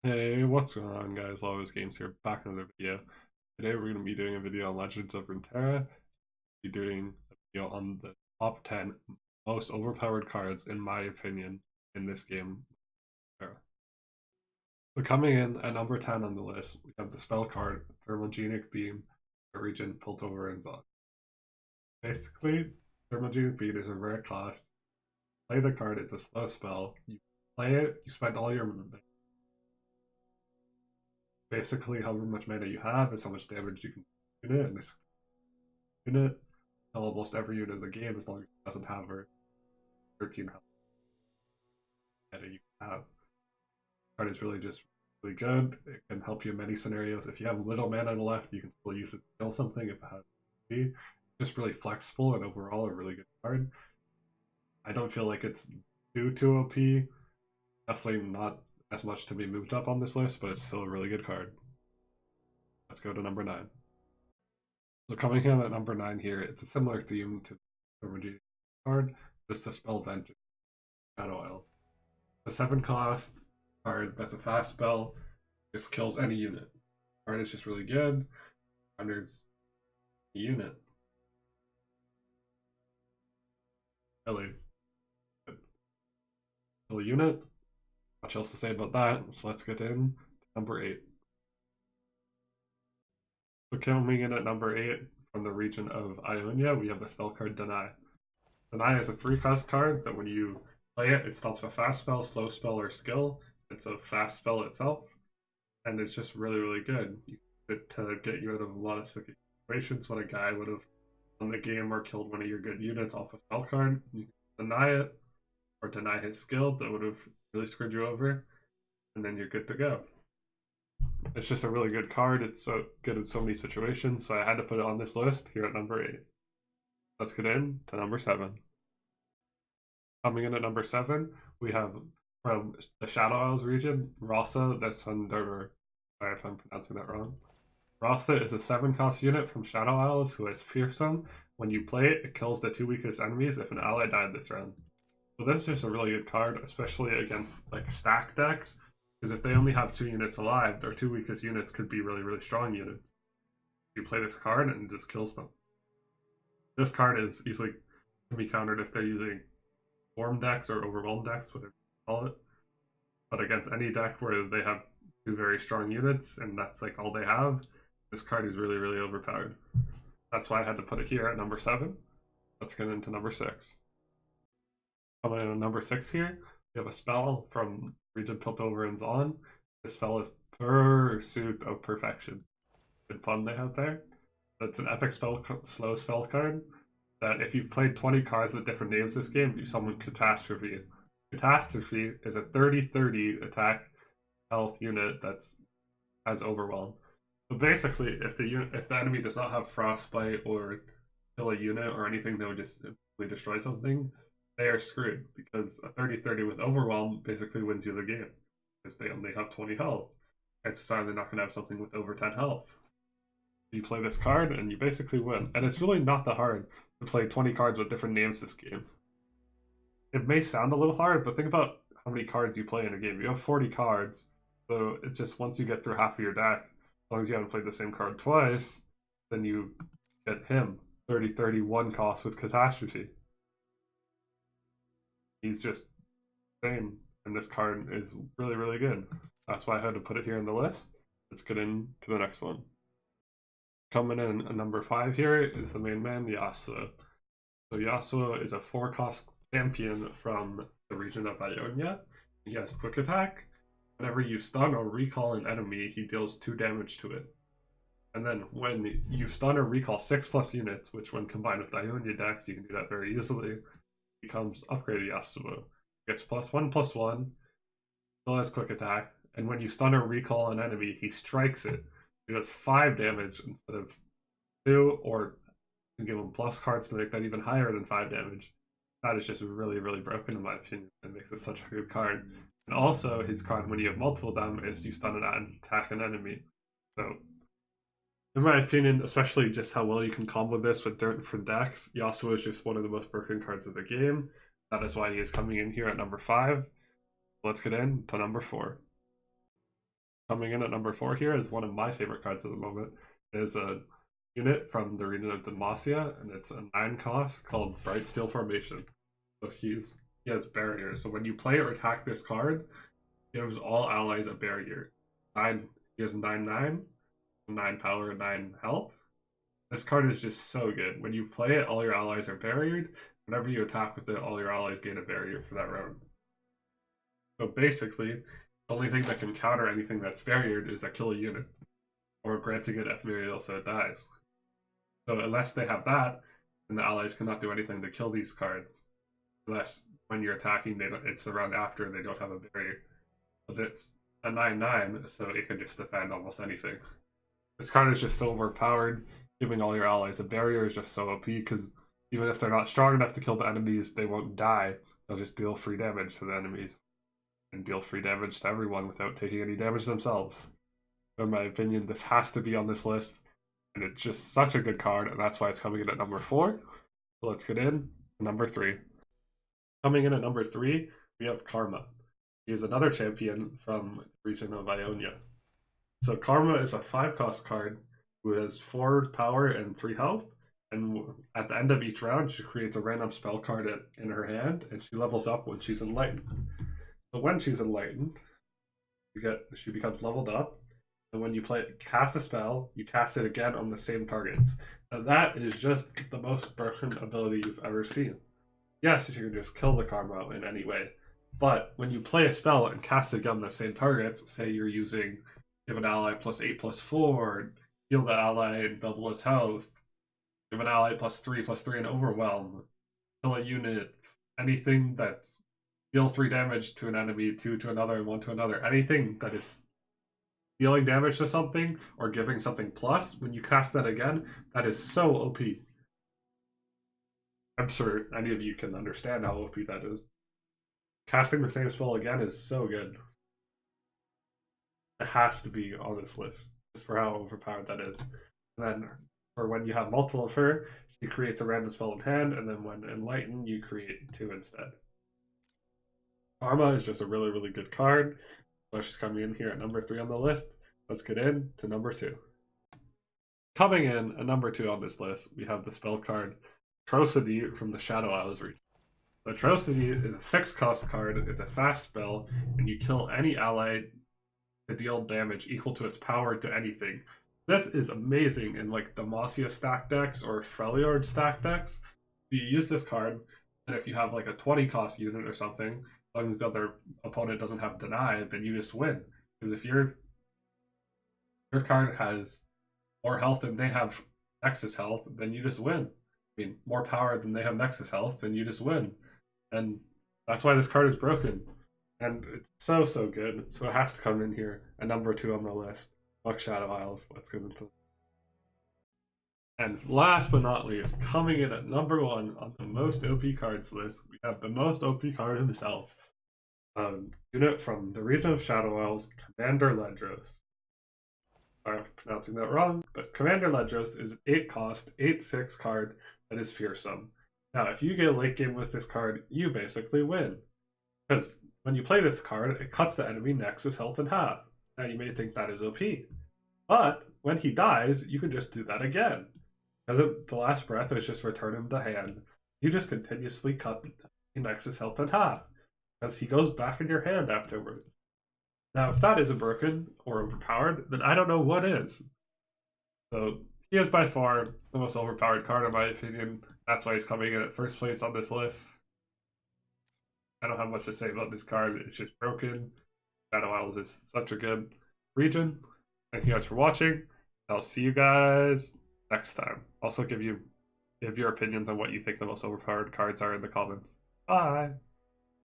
Hey, what's going on guys? LavaDoesGames here, back in another video. Today we're going to be doing a video on Legends of Runeterra. We're doing a video on the top 10 most overpowered cards, in my opinion, in this game. So coming in at number 10 on the list, we have the spell card, Thermogenic Beam, the region Piltover and Zon. Basically, Thermogenic Beam is a rare cost. Play the card, it's a slow spell. You play it, you spend all your basically however much mana you have is how much damage you can do it, and this unit tell almost every unit in the game as long as it doesn't have her 13 health mana you can have. Card is really just really good. It can help you in many scenarios. If you have little mana left, you can still use it to kill something if it has HP. It's just really flexible and overall a really good card. I don't feel like it's too OP. Definitely not as much to be moved up on this list, but it's still a really good card. Let's go to number 9. So coming in at number 9 here, it's a similar theme to the Redeem card, but it's a spell Vengeance, Shadow Isles. It's a 7 cost card that's a fast spell, just kills any unit. The card is just really good, renders a unit. Really good. Kill a unit, much else to say about that, so let's get in to number 8. So coming in at number 8, from the region of Ionia, we have the spell card Deny. Deny is a 3-cost card that when you play it, it stops a fast spell, slow spell, or skill. It's a fast spell itself, and it's just really good. You use it to get you out of a lot of sticky situations when a guy would have won the game or killed one of your good units off a spell card. You can deny it, or deny his skill that would have really screwed you over, and then you're good to go. It's just a really good card. It's so good in so many situations, so I had to put it on this list here at number 8. Let's get in to number 7. Coming in at number 7, we have from the Shadow Isles region, RHASA, the SUNDERER. Sorry if I'm pronouncing that wrong. RHASA is a 7-cost unit from Shadow Isles who has Fearsome. When you play it, it kills the 2 weakest enemies if an ally died this round. So this is just a really good card, especially against like stack decks, because if they only have 2 units alive, their 2 weakest units could be really strong units. You play this card and it just kills them. This card is easily can be countered if they're using Form decks or Overwhelmed decks, whatever you call it. But against any deck where they have 2 very strong units and that's like all they have, this card is really overpowered. That's why I had to put it here at number 7. Let's get into number 6. Coming in at number 6 here, we have a spell from Region Piltover and Zon. This spell is Pursuit of Perfection. Good fun they have there. That's an epic spell, slow spell card that if you've played 20 cards with different names this game, you summon Catastrophe. Catastrophe is a 30/30 attack health unit that's has Overwhelm. So basically, if the enemy does not have Frostbite or kill a unit or anything that would just simply destroy something, they are screwed because a 30/30 with Overwhelm basically wins you the game because they only have 20 health. Chances are they're not going to have something with over 10 health. You play this card and you basically win. And it's really not that hard to play 20 cards with different names this game. It may sound a little hard, but think about how many cards you play in a game. You have 40 cards, so it just once you get through half of your deck, as long as you haven't played the same card twice, then you get him 30/31 cost with Catastrophe. He's just insane, and this card is really good. That's why I had to put it here in the list. Let's get into the next one. Coming in at number 5 here is the main man, YASUO. So YASUO is a 4-cost champion from the region of Ionia. He has quick attack. Whenever you stun or recall an enemy, he deals 2 damage to it. And then when you stun or recall 6+ units, which when combined with Ionia decks, you can do that very easily, becomes upgraded YASUO. Gets +1/+1, still has quick attack, and when you stun or recall an enemy, he strikes it. He does 5 damage instead of 2, or you can give him plus cards to make that even higher than 5 damage. That is just really broken in my opinion. It makes it such a good card. And also, his card, when you have multiple them, is you stun and attack an enemy. So, in my opinion, especially just how well you can combo this with different decks, YASUO is just one of the most broken cards of the game. That is why he is coming in here at number 5. Let's get in to number 4. Coming in at number 4 here is one of my favorite cards at the moment. It is a unit from the region of Demacia, and it's a 9 cost called BRIGHTSTEEL Formation. So he has barriers. So when you play or attack this card, it gives all allies a barrier. He has 9/9, 9 power, and 9 health. This card is just so good. When you play it, all your allies are barriered. Whenever you attack with it, all your allies gain a barrier for that round. So basically, the only thing that can counter anything that's barriered is a kill a unit, or granting it ephemeral so it dies. So unless they have that, then the allies cannot do anything to kill these cards. Unless when you're attacking, it's the round after they don't have a barrier. But it's a 9/9, so it can just defend almost anything. This card is just so overpowered. Giving all your allies a barrier is just so OP, because even if they're not strong enough to kill the enemies, they won't die. They'll just deal free damage to the enemies. And deal free damage to everyone without taking any damage themselves. So in my opinion, this has to be on this list. And it's just such a good card, and that's why it's coming in at number 4. So let's get in to number 3. Coming in at number 3, we have Karma. He is another champion from the region of Ionia. So Karma is a 5 cost card who has 4 power and 3 health. And at the end of each round, she creates a random spell card in her hand, and she levels up when she's enlightened. So when she's enlightened, she becomes leveled up. And when you cast a spell, you cast it again on the same targets. Now that is just the most broken ability you've ever seen. Yes, you can just kill the Karma in any way. But when you play a spell and cast it again on the same targets, say you're using give an ally +8/+4, heal the ally and double his health, give an ally +3/+3 and overwhelm, kill a unit, anything that's deal 3 damage to an enemy, 2 to another, and 1 to another, anything that is dealing damage to something or giving something plus, when you cast that again, that is so OP. I'm sure any of you can understand how OP that is. Casting the same spell again is so good. It has to be on this list, just for how overpowered that is. And then, for when you have multiple of her, she creates a random spell in hand, and then when enlightened, you create 2 instead. Karma is just a really, really good card. So she's coming in here at number 3 on the list. Let's get in to number 2. Coming in at number 2 on this list, we have the spell card ATROCITY from the Shadow Isles region. ATROCITY is a 6 cost card, it's a fast spell, and you kill any ally to deal damage equal to its power to anything. This is amazing in like Demacia stack decks or Freljord stack decks. You use this card, and if you have like a 20 cost unit or something, as long as the other opponent doesn't have deny, then you just win. Because if your card has more health than they have Nexus health, then you just win. I mean, more power than they have Nexus health, then you just win. And that's why this card is broken. And it's so, so good. So it has to come in here at number 2 on the list. Fuck Shadow Isles. Let's get into it. And last but not least, coming in at number 1 on the most OP cards list, we have the most OP card himself. Unit from the region of Shadow Isles, Commander LEDROS. Sorry, I'm pronouncing that wrong, but Commander LEDROS is an 8 cost, 8/6 card that is fearsome. Now, if you get a late game with this card, you basically win. Because when you play this card, it cuts the enemy Nexus health in half. Now, you may think that is OP. But when he dies, you can just do that again. Because the last breath is just return him to hand. You just continuously cut the Nexus health in half. Because he goes back in your hand afterwards. Now, if that isn't broken or overpowered, then I don't know what is. So, he is by far the most overpowered card in my opinion. That's why he's coming in at first place on this list. I don't have much to say about this card. It's just broken. Shadow Isles is such a good region. Thank you guys for watching. I'll see you guys next time. Also give your opinions on what you think the most overpowered cards are in the comments. Bye!